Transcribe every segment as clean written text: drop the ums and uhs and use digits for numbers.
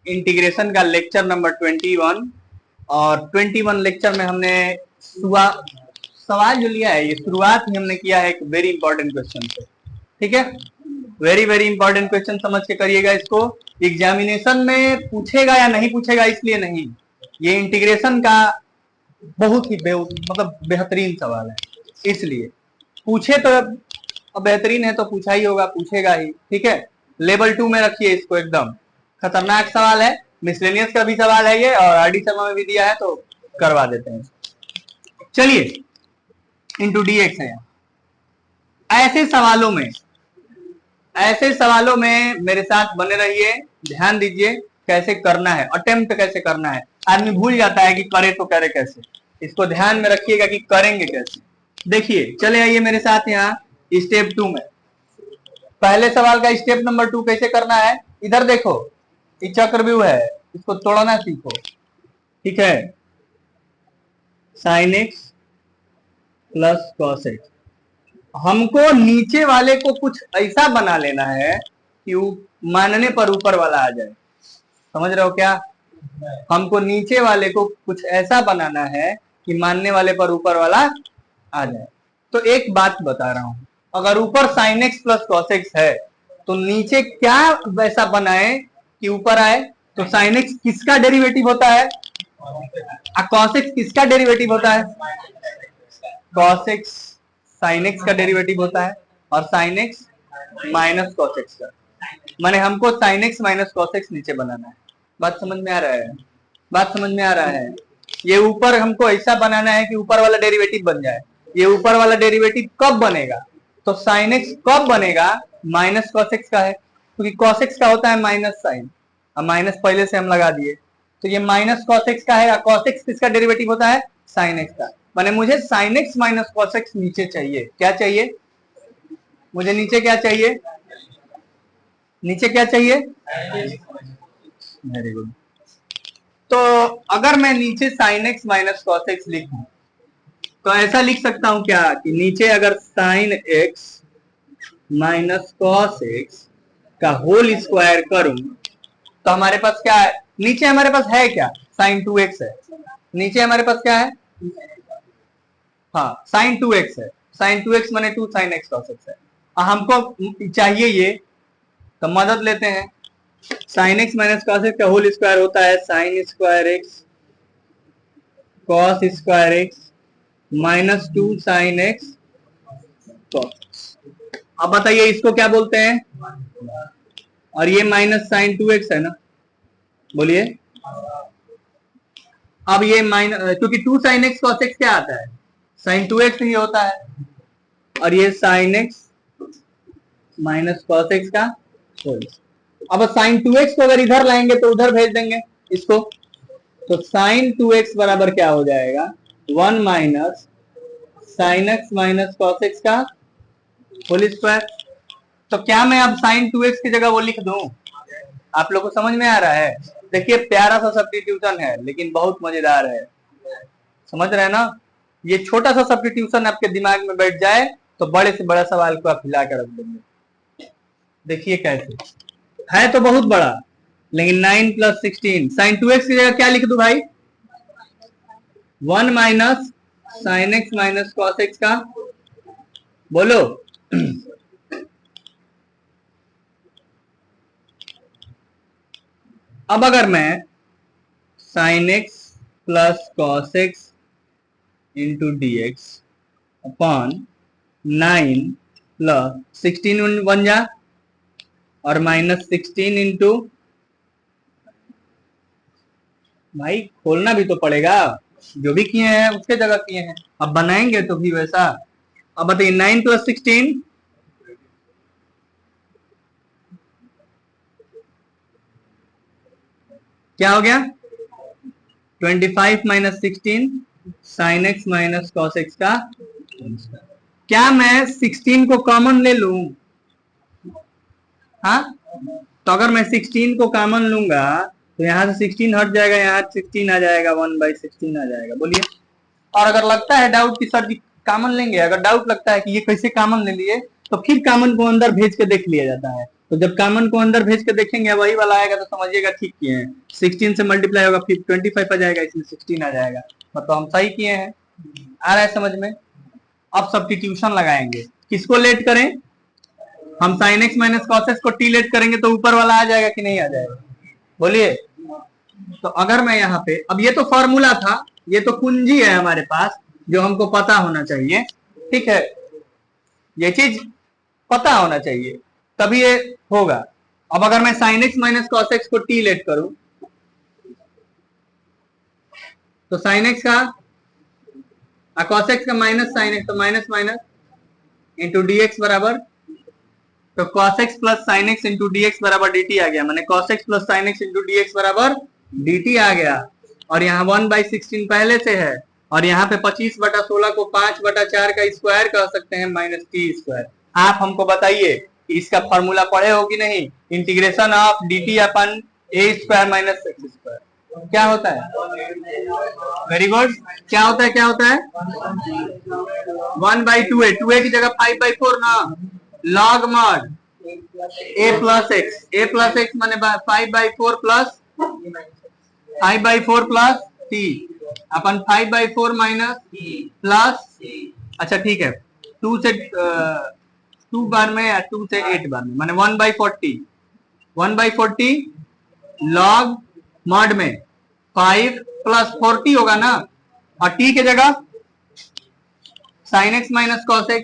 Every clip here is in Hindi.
इंटीग्रेशन का लेक्चर नंबर 21 और 21 लेक्चर में हमने सवाल जो लिया है ये शुरुआत ही हमने किया है एक वेरी इंपॉर्टेंट क्वेश्चन से। ठीक है, वेरी वेरी इंपॉर्टेंट क्वेश्चन समझ के करिएगा इसको। एग्जामिनेशन में पूछेगा या नहीं पूछेगा इसलिए नहीं, ये इंटीग्रेशन का बहुत ही मतलब बेहतरीन सवाल है, इसलिए पूछे तो बेहतरीन है तो पूछा ही होगा, पूछेगा ही। ठीक है, लेवल 2 में रखिए इसको, एकदम खतरनाक सवाल है। मिसलेनियस का भी सवाल है ये और आरडी शर्मा में भी दिया है, तो करवा देते हैं। चलिए, इंटू dx है। ऐसे सवालों में मेरे साथ बने रहिए, ध्यान दीजिए कैसे करना है, अटेम्प्ट कैसे करना है। आदमी भूल जाता है कि करे तो करे कैसे, इसको ध्यान में रखिएगा कि करेंगे कैसे। देखिए, चले आइए मेरे साथ यहाँ स्टेप 2 में। पहले सवाल का स्टेप नंबर 2 कैसे करना है, इधर देखो, ये चक्रव्यूह है, इसको तोड़ना सीखो। ठीक है, sin x plus cos x, हमको नीचे वाले को कुछ ऐसा बना लेना है कि मानने पर ऊपर वाला आ जाए। समझ रहे हो क्या? हमको नीचे वाले को कुछ ऐसा बनाना है कि मानने वाले पर ऊपर वाला आ जाए। तो एक बात बता रहा हूं, अगर ऊपर sin x plus cos x है तो नीचे क्या वैसा बनाए कि ऊपर आए। तो sin x किसका डेरिवेटिव होता है, cos x किसका डेरिवेटिव होता है, cos x sin x का डेरिवेटिव होता है, और sin x minus cos x का। माने हमको sin x minus cos x नीचे बनाना है। बात समझ में आ रहा है? बात समझ में आ रहा है? ये ऊपर हमको ऐसा बनाना है कि ऊपर वाला डेरिवेटिव बन जाए। ये ऊपर वाला डेरिवेटिव कब बनेगा, तो sin x कब बनेगा, माइनस cos x का है, क्योंकि cos x का होता है माइनस साइन, अब माइनस पहले से हम लगा दिए, तो ये माइनस cos x का है। cos x किसका डेरिवेटिव होता है, sin x का। माने मुझे sin x minus cos x नीचे चाहिए। क्या चाहिए मुझे, नीचे क्या चाहिए, नीचे क्या चाहिए, वेरी गुड। तो अगर मैं नीचे sin x minus cos x लिखूं तो ऐसा लिख सकता हूं क्या कि नीचे अगर sin x minus cos x का होल स्क्वायर करूं तो हमारे पास क्या है, नीचे हमारे पास है क्या, sin 2x है। नीचे हमारे पास क्या है, हाँ sin 2x है। sin 2x माने 2 sin x cos x है। हमको चाहिए ये, तो मदद लेते हैं। sin x minus cos x का होल स्क्वायर होता है sin square x cos square x minus 2 sin x cos x। अब बताइए इसको क्या बोलते हैं, और ये माइनस sin 2x है ना, बोलिए। अब ये माइनस, क्योंकि 2 sin x cos x क्या आता है, sin 2x ही होता है, और ये sin x minus cos x का होल। अब sin 2x को अगर इधर लाएंगे तो उधर भेज देंगे इसको, तो sin 2x बराबर क्या हो जाएगा, 1 minus sin x minus cos x का होल स्क्वायर। तो क्या मैं अब sin 2x की जगह वो लिख दूं, आप लोग को समझ में आ रहा है? देखिए, प्यारा सा सब्स्टिट्यूशन है लेकिन बहुत मजेदार है, समझ रहे हैं ना। ये छोटा सा सब्स्टिट्यूशन आपके दिमाग में बैठ जाए तो बड़े से बड़ा सवाल को आप हिला कर रख देंगे। देखिए कैसे है, तो बहुत बड़ा, लेकिन 9 प्लस 16 sin 2x की जगह क्या लिख दूं भाई, 1 minus sin x minus cos x का, बोलो। अब अगर मैं sin x plus cos x into dx upon 9 plus 16 बन जा, और माइनस 16 इंटू, भाई खोलना भी तो पड़ेगा, जो भी किए हैं उसके जगह किए हैं, अब बनाएंगे तो भी वैसा। अब बताइए 9 प्लस 16 क्या हो गया, 25 minus 16 sin x minus cos x का। क्या मैं 16 को कॉमन ले लूं, हाँ, तो अगर मैं 16 को कॉमन लूंगा तो यहाँ से 16 हट जाएगा, यहाँ 16 आ जाएगा, 1/16 आ जाएगा, बोलिए। और अगर लगता है डाउट कि सर जी कॉमन लेंगे, अगर डाउट लगता है कि ये कैसे कॉमन ले लिए, तो फिर कॉमन को अंदर भेज के देख लिया जाता है, तो जब कॉमन को अंदर भेज के देखेंगे वही वाला आएगा तो समझिएगा ठीक किए हैं। 16 से मल्टीप्लाई होगा फिर 25 आ जाएगा, इसमें 16 आ जाएगा, मतलब हम सही किए हैं। आ रहा है समझ में? अब सब्स्टिट्यूशन लगाएंगे, किसको लेट करें? हम sin x minus cos x को t लेट करेंगे तो ऊपर वाला आ जाएगा कि नहीं आ जाएगा? बोलिए। तो अगर मैं यहाँ पे, अब ये तो फॉर्मूला था, ये तो कुंजी है हमारे पास जो हमको पता होना चाहिए, ठीक है, ये चीज पता होना चाहिए तभी ये होगा। अब अगर मैं sin x minus cos x को t लेट करूं तो sin x का cos x का माइनस sin x, तो माइनस माइनस इंटू dx बराबर, तो cos x plus sin x into dx बराबर dt आ गया, मैंने cos x plus sin x into dx बराबर dt आ गया। और यहाँ 1/16 पहले से है, और यहाँ पे 25/16 को 5/4 का स्क्वायर कह सकते हैं माइनस टी स्क्वायर। आप हमको बताइए इसका फॉर्मूला पढ़े हो कि नहीं? Integration of dt upon A square minus x square क्या होता है? Very good. क्या होता है? क्या होता है? 1/2a, 2a की जगह 5/4 ना, log mod a plus x माने 5/4 प्लस 5/4 प्लस t अपन 5/4 माइनस प्लस, अच्छा ठीक है, 2 से 2 बार में या 2 से 8 बार में, माने 1/40 लॉग मॉड में 5 प्लस 40 होगा ना, और t के जगह sin x minus cos x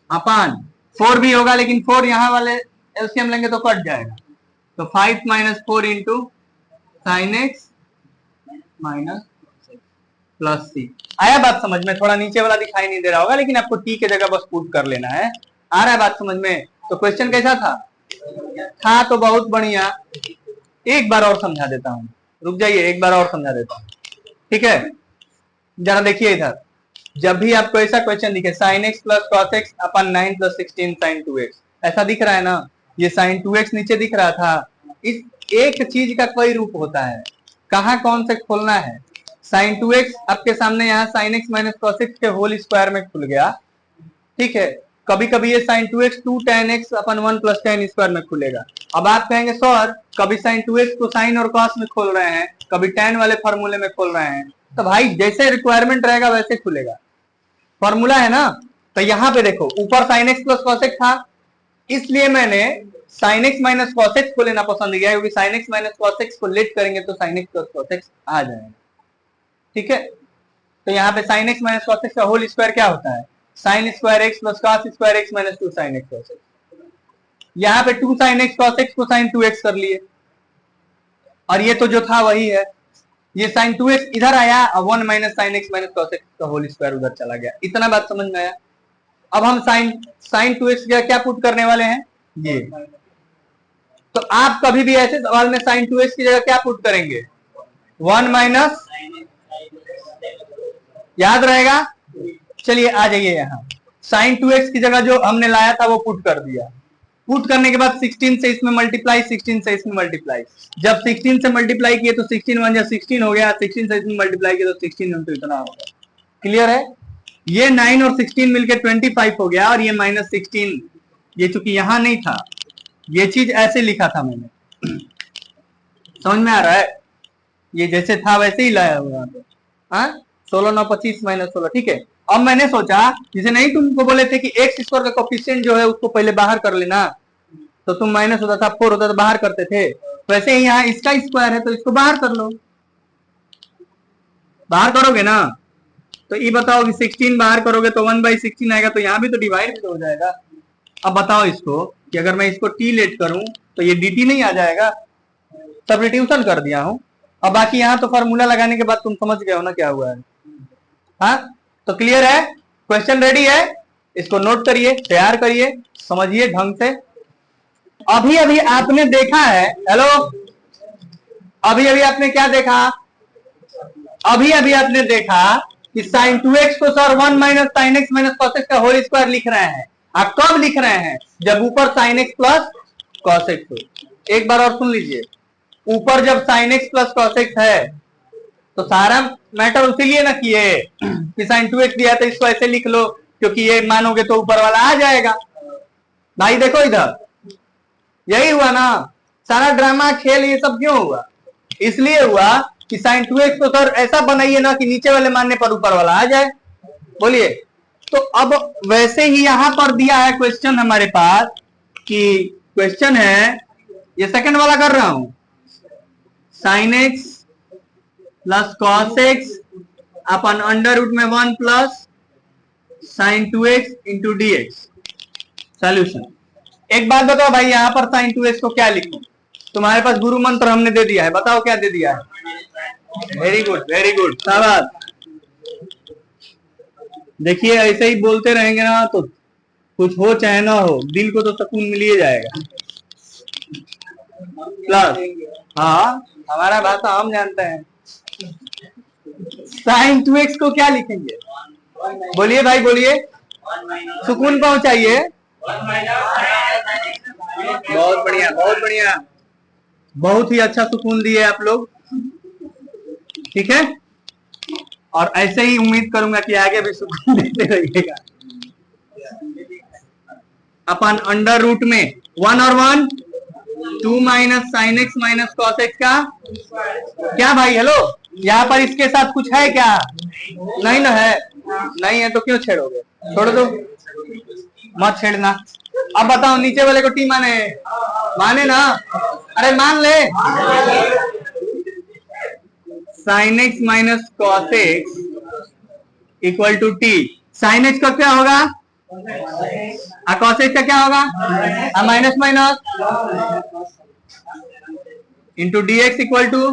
अपन 4 भी होगा, लेकिन 4 यहाँ वाले एलसीएम लेंगे तो कट जाएगा, तो 5 minus 4 into sine x minus plus c. आया बात समझ में? थोड़ा नीचे वाला दिखाई नहीं दे रहा होगा, लेकिन आपको टी के जगह बस पुट कर लेना है। आ रहा है बात समझ में? तो क्वेश्चन कैसा था तो बहुत बढ़िया। एक बार और समझा देता हूँ, रुक जाइए, एक बार और समझा देता हूँ, ठीक है? जरा देखिए इधर, जब भी आपको ऐसा क्वेश्चन दिखे sin x plus cos x अपन 9 प्लस 16 sin 2x, ऐसा दिख रहा है ना, ये sin 2x नीचे दिख रहा था, इस एक चीज का कोई रूप होता है, कहाँ कौन से खोलना है? sin 2x आपके सामने यहाँ sin x minus cos x के होल स्क्वायर में खुल गया, ठीक है, कभी कभी ये sin 2x 2 tan x अपन 1 प्लस tan स्क्वायर में खुलेगा। अब आप कहेंगे सर कभी sin 2x को sin और cos में खोल रहे हैं, कभी tan वाले फॉर्मूले में खोल रहे हैं, तो भाई जैसे रिक्वायरमेंट रहेगा वैसे खुलेगा, फॉर्मूला है ना। तो यहाँ पे देखो ऊपर sin x plus cos x था, इसलिए मैंने sin x minus cos x को लेना पसंद किया, क्योंकि sin x minus cos x को लेट करेंगे तो sin x plus cos x आ जाएगा, ठीक है। तो यहाँ पे sin x minus cos x का होल स्क्वायर क्या होता है? sin square x plus cos square x minus 2 sin x cos x। यहाँ पे 2 sin x cos x को sin 2x कर लिए, और ये तो जो था वही है, ये sin 2x इधर आया और 1 minus sin x minus cos x का होल स्क्वायर उधर चला गया। इतना बात समझ में आया? अब हम sin 2x क्या पुट करने वाले हैं? ये। तो आप कभी भी ऐसे सवाल में sin 2x की जगह क्या पुट करेंगे? 1 माइनस, याद रहेगा? चलिए आ जाइए यहाँ, sin 2x की जगह जो हमने लाया था वो पुट कर दिया। पुट करने के बाद 16 से इसमें मल्टीप्लाई, 16 से इसमें मल्टीप्लाई, जब 16 से मल्टीप्लाई किए तो 16 1 16 हो गया, 16 से इसमें मल्टीप्लाई किए तो 16 1 तो इतना होगा। क्लियर है? ये 9 और 16 मिलकर 25 हो गया, और ये माइनस 16, ये चूंकि यहां नहीं था, ये चीज ऐसे लिखा था मैंने, समझ में आ रहा है? ये जैसे था वैसे ही लाया हुआ तो, हाँ 16 9 25 माइनस 16, ठीक है। अब मैंने सोचा जिसे नहीं तुमको बोले थे कि एक्स स्क्वायर का कोफिशिएंट जो है उसको पहले बाहर कर लेना, तो तुम माइनस होता था 4 होता था बाहर करते थे, वैसे ही यहाँ इसका स्क्वायर है तो इसको बाहर कर लो। बाहर करोगे ना तो ये बताओ कि 16 बाहर करोगे तो 1/16 आएगा, तो यहाँ भी तो डिवाइड हो जाएगा। अब बताओ इसको कि अगर मैं इसको टी लेट करूं तो ये dt नहीं आ जाएगा? सब्स्टिट्यूशन कर दिया हूं। अब बाकी यहाँ तो फॉर्मूला लगाने के बाद तुम समझ गए हो ना क्या हुआ है। हाँ तो क्लियर है? क्वेश्चन रेडी है? इसको नोट करिए, तैयार करिए, समझिए ढंग से। अभी अभी आपने देखा है, हेलो, अभी अभी आपने क्या देखा? अभी अभी आपने देखा कि sin 2x को sir 1 minus sin x minus cos x का होल स्क्वायर लिख रहे हैं। आप कब लिख रहे हैं? जब ऊपर sin x plus cos x हो। एक बार और सुन लीजिए, ऊपर जब sin x plus cos x है तो सारा मैटर उसी लिए ना किए कि sin 2x दिया तो इसको ऐसे लिख लो, क्योंकि ये मानोगे तो ऊपर वाला आ जाएगा। भाई देखो इधर, यही हुआ ना सारा ड्रामा खेल, ये सब क्यों हुआ? इसलिए हुआ कि sin 2x को सर ऐसा बनाइए ना कि नीचे वाले मानने पर ऊपर वाला आ जाए। बोलिए, तो अब वैसे ही यहां पर दिया है क्वेश्चन हमारे पास, कि क्वेश्चन है, ये सेकंड वाला कर रहा हूं, sin x plus cos x अपन अंडर रूट में 1 plus sin 2x into dx। Solution. एक बात बताओ भाई, यहां पर sin 2x को क्या लिखूं? तुम्हारे पास गुरु मंत्र हमने दे दिया है, बताओ क्या दे दिया है? वेरी गुड, वेरी गुड, शाबाश। देखिए ऐसे ही बोलते रहेंगे ना तो कुछ हो चाहे ना हो, दिल को तो सुकून मिल ही जाएगा। प्लस, हाँ हमारा भाषा हम जानते हैं। sin 2x को क्या लिखेंगे? बोलिए भाई बोलिए, सुकून पहुंचाइए। बहुत बढ़िया, बहुत बढ़िया, बहुत ही अच्छा सुकून दिए आप लोग। ठीक है, और ऐसे ही उम्मीद करूंगा कि आगे भी सुकून देते रहिएगा। अपन अंडर रूट में 1 और 1 2 minus sign x minus cos x का क्या भाई? हेलो, यहाँ पर इसके साथ कुछ है क्या? नहीं ना है, नहीं है तो क्यों छेड़ोगे? छोड़ दो, मत छेड़ना। अब बताओ नीचे वाले को टी माने? माने ना? अरे मान ले। Sine x minus cos x equal to t. Sine x का क्या होगा? कॉस एक्स का क्या होगा? Minus minus into d x equal to,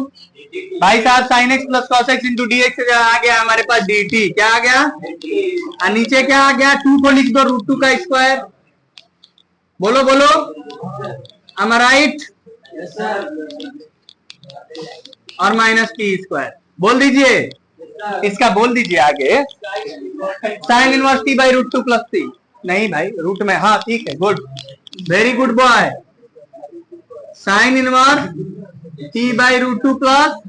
भाई साहब sine x plus cos x into d x आ गया हमारे पास डी टी। क्या आ गया? और नीचे क्या आ गया? 2 को लिख दो रूट 2 का स्क्वायर। बोलो बोलो, am I right? और माइनस टी स्क्वायर बोल दीजिए, इसका बोल दीजिए आगे, sine inverse t by root 2 plus t. नहीं भाई रूट में, हाँ ठीक है, good, very good boy. Sine inverse t by root 2 plus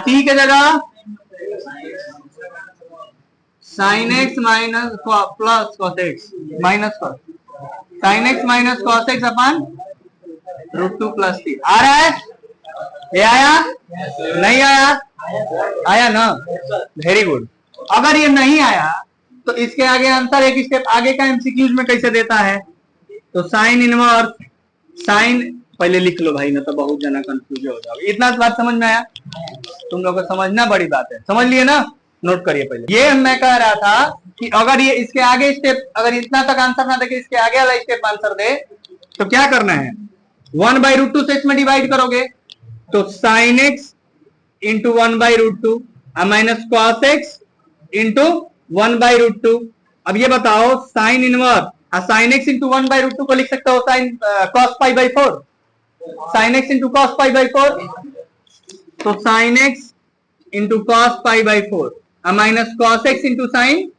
t के जगह sine x minus plus cos x minus cos, sine x minus cos x upon root 2 plus t. आ रहा है? ये आया? नहीं आया? आया ना? Very good. अगर ये नहीं आया तो इसके आगे आंसर एक स्टेप आगे का एमसीक्यूज में कैसे देता है? तो साइन इनवर्स, साइन पहले लिख लो भाई, ना तो बहुत जना कंफ्यूज हो जाओगे। इतना बात समझ में आया? तुम लोग को समझना बड़ी बात है, समझ लिए ना? नोट करिए पहले। ये मैं कह रहा था कि अगर ये इसके आगे स्टेप, अगर इतना तक आंसर ना देके इसके आगे वाला स्टेप आंसर दे तो क्या करना है? 1 बाई रूट 2 से इसमें डिवाइड करोगे तो sine x into 1 by root 2 minus cos x into 1 by root 2। अब ये बताओ sine inverse, sine x into 1 by root 2 को लिख सकते हो sine cos pi by 4, sine x into cos pi by 4, तो sine x into cos pi by 4 minus cos x into sine,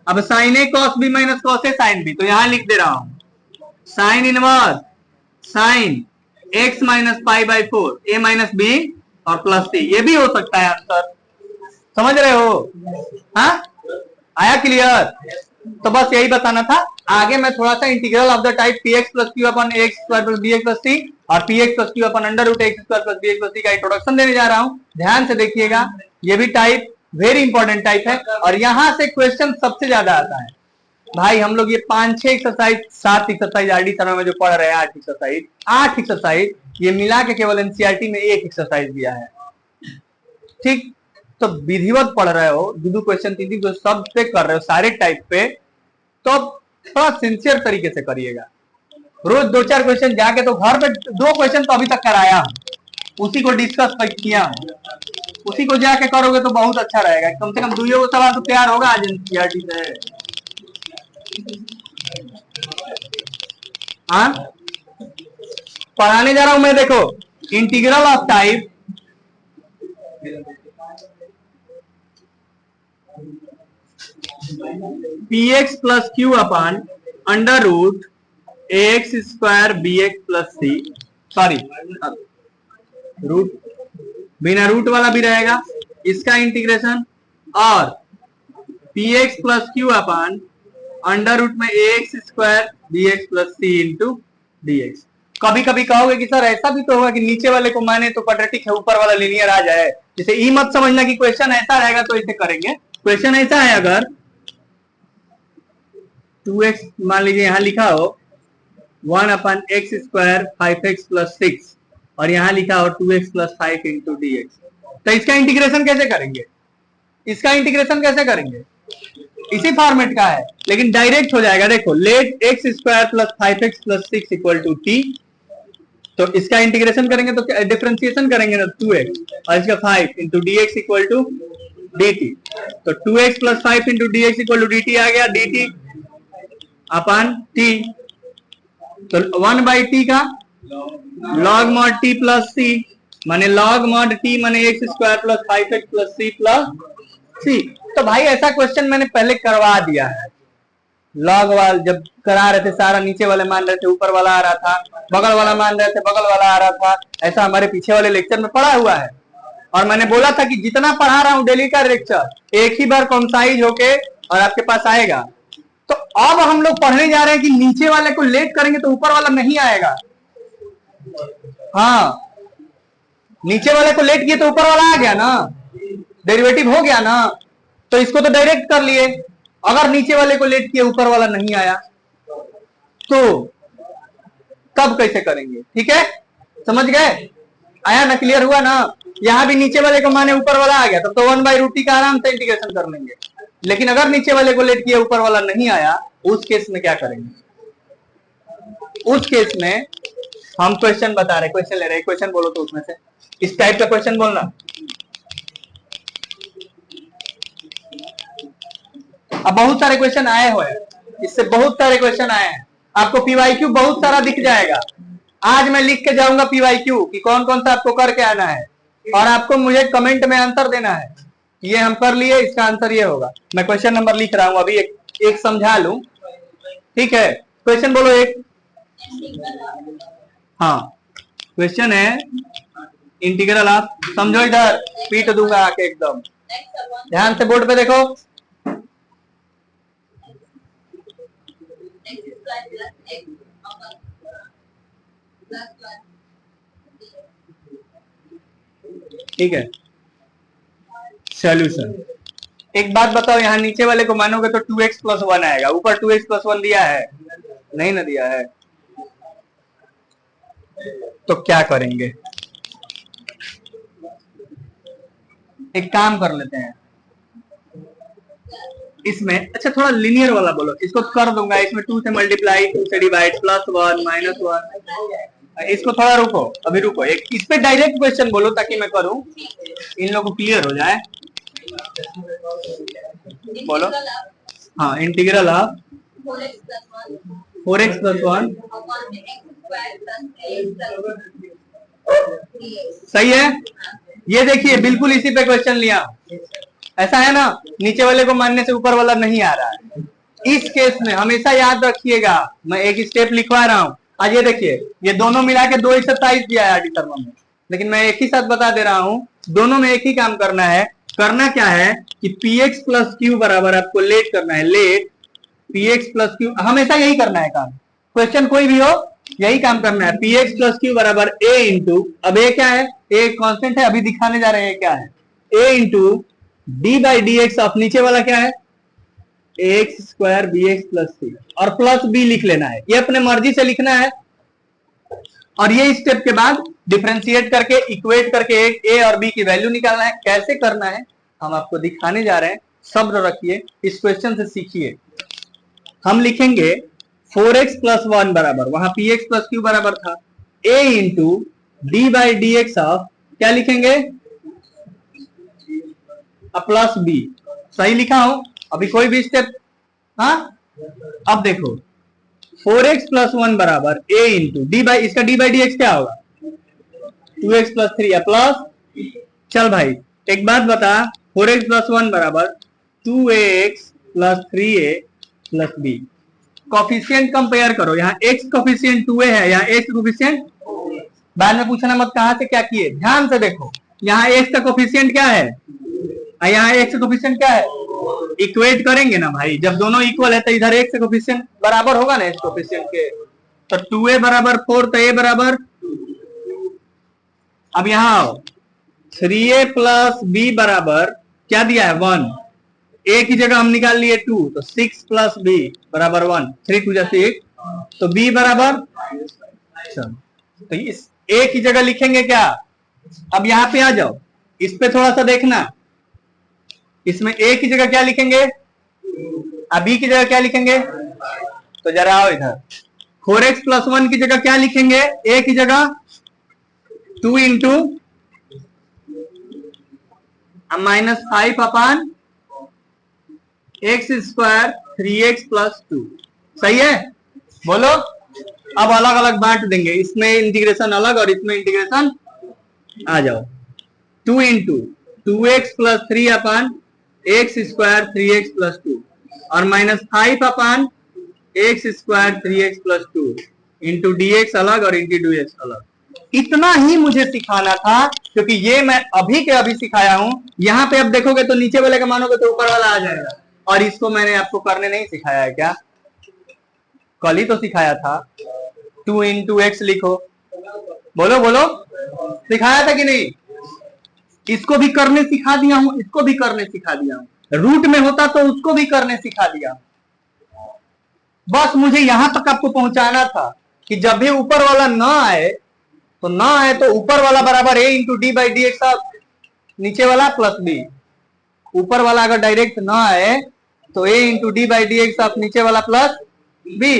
अब sine a cos b minus cos a sine B, तो यहां लिख दे रहा हूं sine inverse sine x minus pi by 4 a minus b और प्लस टी। ये भी हो सकता है आंसर, समझ रहे हो? हाँ आया क्लियर? तो बस यही बताना था। आगे मैं थोड़ा सा integral of the type p x plus q upon x square plus b x plus t और p x plus q upon under root x square plus b x plus t का इंट्रोडक्शन देने जा रहा हूं। ध्यान से देखिएगा, ये भी टाइप वेरी इंपॉर्टेंट टाइप है और यहां से क्वेश्चन सबसे ज्यादा आता है भाई। हम लोग ये 5-6 एक्सरसाइज 7 एक्सरसाइज आरडी शर्मा में जो पढ़ रहे हैं, 8 एक्सरसाइज ये मिला के केवल एनसीईआरटी में एक एक्सरसाइज दिया है। ठीक, तो विधिवत पढ़ रहे हो, 2 क्वेश्चन 3 क्वेश्चन सब पे कर रहे हो सारे टाइप पे, तो थोड़ा सिंसियर तरीके से करिएगा। रोज 2-4 क्वेश्चन जाके, तो घर पे 2 क्वेश्चन तो अभी तक कराया हूं, उसी को डिस्कस किया हूं, उसी को जाके करोगे तो बहुत अच्छा रहेगा। कम से कम 2 सवाल तो तैयार होगा आज एनसीईआरटी से। हाँ पढ़ाने जा रहा हूं मैं, देखो integral of type p x plus q upon under root a x square b x plus c, sorry root बिना रूट वाला भी रहेगा इसका इंटीग्रेशन, और p x plus q upon under root में a x square b x plus c into d x. कभी कभी कहोगे कि सर ऐसा भी तो होगा कि नीचे वाले को माने तो क्वाड्रेटिक है, ऊपर वाला लीनियर आ जाए। जैसे ई मत समझना कि क्वेश्चन ऐसा रहेगा तो इसे करेंगे। क्वेश्चन ऐसा है, अगर 2x मान लीजिए यहां लिखा हो 1 अपन एक्स स्क्वायर 5x प्लस 6 और यहां लिखा हो 2x plus 5 into d x, तो इसका इंटीग्रेशन कैसे करेंगे? इसका इंटीग्रेशन कैसे करेंगे? इसी फॉर्मेट का है लेकिन डायरेक्ट हो जाएगा। देखो let x square plus 5x plus 6 equal to t, तो इसका इंटीग्रेशन करेंगे तो डिफरेंशिएशन करेंगे ना 2x और इसका 5 into d x equal to d t. तो 2x plus 5 into d x equal to d t आ गया, डी टी अपन टी, तो 1 बाई टी का log mod t plus c, माने लॉग मॉड टी माने x square plus 5x plus c plus c. तो भाई ऐसा क्वेश्चन मैंने पहले करवा दिया है। लॉग वाल जब करा रहे थे सारा नीचे वाले मान रहे थे, ऊपर वाला आ रहा था, बगल वाला मान रहे थे, बगल वाला आ रहा था। ऐसा हमारे पीछे वाले लेक्चर में पढ़ा हुआ है और मैंने बोला था कि जितना पढ़ा रहा हूं डेली का लेक्चर एक ही बार कॉन्साइज होके और आपके पास आएगा। तो अब हम लोग पढ़ने जा रहे हैं कि नीचे वाले को लेट करेंगे तो ऊपर वाला नहीं आएगा। हाँ, नीचे वाले को लेट किए तो ऊपर वाला आ गया ना, डेरिवेटिव हो गया ना, तो इसको तो डायरेक्ट कर लिए। अगर नीचे वाले को लेट किए ऊपर वाला नहीं आया तो तब कैसे करेंगे? ठीक है, समझ गए? आया ना, क्लियर हुआ ना? यहां भी नीचे वाले को माने ऊपर वाला आ गया तब तो 1 बाई रूट टी का आराम से इंटीग्रेशन कर लेंगे। लेकिन अगर नीचे वाले को लेट किए ऊपर वाला नहीं आया, उस केस में क्या करेंगे? उस केस में हम क्वेश्चन बता रहे, क्वेश्चन ले रहे, क्वेश्चन बोलो तो उसमें से इस टाइप का क्वेश्चन बोलना। अब बहुत सारे क्वेश्चन आए हुए हैं, इससे बहुत सारे क्वेश्चन आए हैं, आपको पीवाईक्यू बहुत सारा दिख जाएगा। आज मैं लिख के जाऊंगा पीवाईक्यू कि कौन कौन सा आपको करके आना है और आपको मुझे कमेंट में आंसर देना है, ये हम कर लिए, इसका आंसर ये होगा। मैं क्वेश्चन नंबर लिख रहा हूं अभी, एक समझा लूं, ठीक है? क्वेश्चन बोलो एक। हाँ, क्वेश्चन है इंटीग्रल ऑफ, समझो इधर पीट दूंगा आके एकदम ध्यान से, बोर्ड पे देखो। ठीक है, सॉल्यूशन। एक बात बताओ, यहाँ नीचे वाले को मानोगे तो 2x प्लस 1 आएगा, ऊपर 2x प्लस 1 दिया है? नहीं ना दिया है, तो क्या करेंगे? एक काम कर लेते हैं इसमें, अच्छा थोड़ा लिनियर वाला बोलो, इसको कर दूंगा, इसमें 2 से मल्टीप्लाई, 2 से डिवाइड, प्लस 1 माइनस 1, इसको थोड़ा रुको, अभी रुको, एक इस पे डायरेक्ट क्वेश्चन बोलो ताकि मैं करूं, इन लोगों को क्लियर हो जाए। बोलो। हाँ, इंटीग्रल ऑफ 4x प्लस 1, सही है? ये देखिए बिल्कुल इसी पे क्वेश्चन लिया, ऐसा है ना, नीचे वाले को मानने से ऊपर वाला नहीं आ रहा है। इस केस में हमेशा याद रखिएगा, मैं एक स्टेप लिखवा रहा हूं। आज ये देखिए, ये दोनों मिला के 2 27 दिया है डिटरमिनेंट में, लेकिन मैं एक ही साथ बता दे रहा हूं, दोनों में एक ही काम करना है। करना क्या है कि px प्लस क्यू बराबर आपको लेट करना है, लेट px प्लस क्यू, हमेशा यही करना है काम, क्वेश्चन कोई भी हो यही काम करना है। px प्लस क्यू बराबर a इंटू, अब a क्या है? a कांस्टेंट है, अभी दिखाने जा रहे हैं क्या है, a into d by d x of, नीचे वाला क्या है? X square b x plus c, और प्लस बी लिख लेना है, ये अपने मर्जी से लिखना है। और ये स्टेप के बाद डिफरेंशिएट करके इक्वेट करके एक ए और बी की वैल्यू निकालना है। कैसे करना है हम आपको दिखाने जा रहे हैं, सब्र रखिए, इस क्वेश्चन से सीखिए। हम लिखेंगे 4x प्लस 1 बराबर, वहां px प्लस क्यू बराबर था a into d by d x of, क्या लिखेंगे? प्लस बी, सही लिखा हो? अभी कोई भी स्टेप? हाँ, अब देखो 4x प्लस 1 बराबर a इंटू डी बाई, इसका डी बाई डी एक्स क्या होगा? 2x प्लस 3 प्लस, चल भाई एक बात बता, 4x प्लस 1 बराबर 2ax plus 3a plus b। Coefficient compare करो, यहाँ x कॉफिशिएंट 2a है, यहाँ x कॉफिशिएंट, बाद में पूछना मत कहां से क्या किए, ध्यान से देखो, यहाँ x का कॉफिशिएंट क्या है? यहाँ एक्स कोफिशिएंट क्या है, इक्वेट करेंगे ना भाई, जब दोनों इक्वल है तो इधर एक्स कोफिशिएंट बराबर होगा ना एक्स कोफिशिएंट के, तो 2a बराबर 4, तो a बराबर, अब यहाँ आओ 3a प्लस b बराबर क्या दिया है 1, a की जगह हम निकाल लिए 2, तो 6 प्लस b बराबर 1, 3 2 6, तो b बराबर, तो इस a की जगह लिखेंगे क्या, अब यहाँ पे आ जाओ, इस पे थोड़ा सा देखना, इसमें a की जगह क्या लिखेंगे, अब b की जगह क्या लिखेंगे, तो जरा आओ इधर, 4x प्लस 1 की जगह क्या लिखेंगे, a की जगह 2 into -5 upon x square 3x plus 2, सही है, बोलो। अब अलग अलग बांट देंगे, इसमें इंटीग्रेशन अलग और इसमें इंटीग्रेशन, आ जाओ 2 into 2x plus 3 upon x square 3x plus 2 और -5 upon x square 3x plus 2 into dx अलग और इंटू dx अलग। इतना ही मुझे सिखाना था, क्योंकि ये मैं अभी के अभी सिखाया हूं। यहाँ पे अब देखोगे तो नीचे वाले का मानोगे तो ऊपर वाला आ जाएगा, और इसको मैंने आपको करने नहीं सिखाया है क्या, कल ही तो सिखाया था, 2 इंटू एक्स लिखो, बोलो बोलो, सिखाया था कि नहीं, इसको भी करने सिखा दिया हूं, इसको भी करने सिखा दिया हूं, रूट में होता तो उसको भी करने सिखा दिया, बस मुझे यहां तक आपको पहुंचाना था कि जब भी ऊपर वाला ना आए तो ऊपर वाला बराबर a into d by d x, नीचे वाला प्लस b, ऊपर वाला अगर डायरेक्ट ना आए तो a into d by d x आप नीचे वाला प्लस b,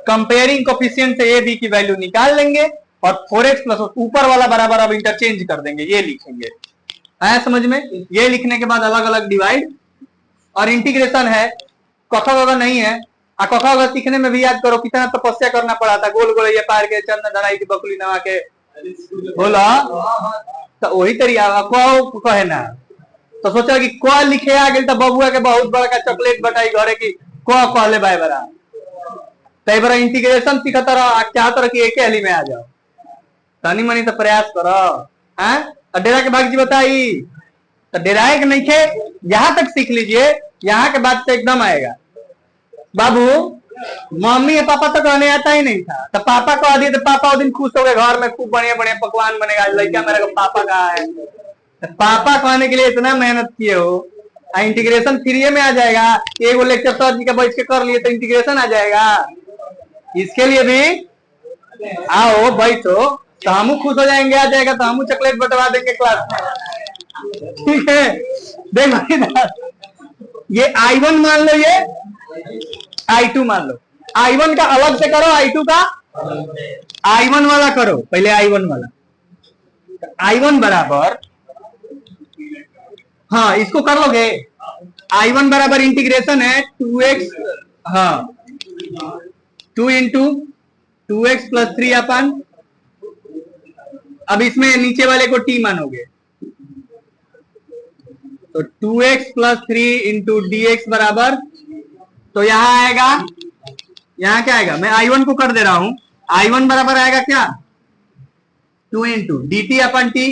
कंपेयरिंग कोफिशिएंट से a b की वैल्यू निकाल लेंगे और 4x प्लस ऊपर वाला बराबर अब इंटरचेंज कर देंगे, ये लिखेंगे, आया समझ में। ये लिखने के बाद अलग अलग डिवाइड और इंटीग्रेशन है, कखा गगा नहीं है, कखा गगा सीखने में भी याद करो कितना तपस्या करना पड़ा था, गोल गोल ये पार के चंद धराई की बकुली नवा के बोला, तो वही तरीका कहे ना, तो सोचा कि क लिखे आ गए तो बबुआ के बहुत बड़ा चॉकलेट बटाई घरे की कहले भाई बरा, तई बरा इंटीग्रेशन सीखता रहो, क्या तरह की एक हली में आ जाओ, तनी मनी तो प्रयास करो, डेरा के भाग जी बताई, तो डेराए के नहीं खे, यहाँ तक सीख लीजिए, यहाँ के बाद से एकदम आएगा। बाबू मम्मी और पापा तो कहने आता ही नहीं था, तो पापा कह दिए तो पापा उस दिन खुश हो गए, घर में खूब बढ़िया बढ़िया पकवान बनेगा, लड़का मेरे को पापा कहा है, तो पापा कहने के लिए इतना मेहनत किए हो, इंटीग्रेशन फ्री में आ जाएगा, एगो लेक्चर सर जी का बैठ के कर लिए तो इंटीग्रेशन आ जाएगा, इसके लिए भी आओ बैठो तो हम खुश हो जाएंगे, आ जाएगा तो हम चॉकलेट बंटवा देंगे क्लास में, ठीक है। देखो ये I1 मान लो, ये I2 मान लो, I1 का अलग से करो, I2 का I1 वाला करो, पहले I1 वाला, I1 बराबर, हाँ इसको कर लोगे, I1 बराबर इंटीग्रेशन है 2x, हाँ 2 इंटू 2x प्लस 3 अपन, अब इसमें नीचे वाले को t मानोगे, तो 2x प्लस 3 इंटू dx बराबर, तो यहां आएगा, यहां क्या आएगा, मैं I1 को कर दे रहा हूं, I1 बराबर आएगा क्या 2 into D t upon T,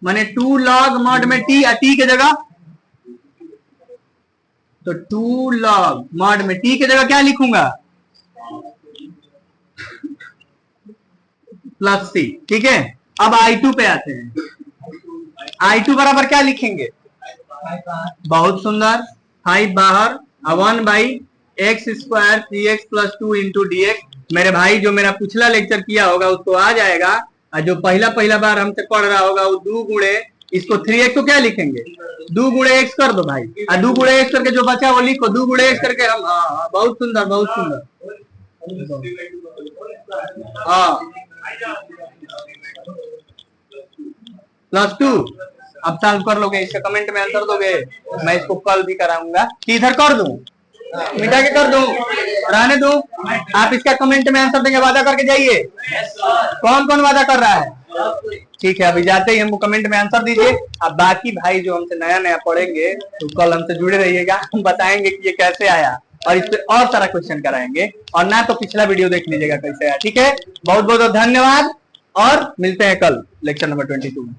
माने 2 लॉग मॉड में t, t के जगह, तो 2 लॉग मॉड में t के जगह क्या लिखूंगा प्लस c, ठीक है। अब I2 पे आते हैं, I2 बराबर क्या लिखेंगे, बहुत सुंदर, 5 बाहर, 1 by x square 3x plus 2 into d x, मेरे भाई जो मेरा पिछला लेक्चर किया होगा उसको आ जाएगा, और जो पहला बार हमसे पढ़ रहा होगा वो 2 गुणे इसको 3x को क्या लिखेंगे 2 गुणे x कर दो भाई, और 2 गुणे x करके जो बचा वो लिखो, 2 गुणे x करके हम, हाँ बहुत सुंदर बहुत सुंदर, हाँ प्लस 2, अब सॉल्व कर लोगे, इसका कमेंट में आंसर दोगे, मैं इसको कल भी कराऊंगा, इधर कर दूं, मिटा के कर दूं, रहने दूं, आप इसका कमेंट में आंसर देंगे, वादा करके जाइए, कौन कौन वादा कर रहा है, ठीक है। अभी जाते ही हमको कमेंट में आंसर दीजिए। अब बाकी भाई जो हमसे नया नया पढ़ेंगे तो कल हमसे जुड़े रहिएगा, हम बताएंगे कि ये कैसे आया और इस पे और सारा क्वेश्चन कराएंगे, और ना तो पिछला वीडियो देख लीजिएगा कैसे आया, ठीक है। बहुत बहुत धन्यवाद और मिलते हैं कल लेक्चर नंबर 22 में।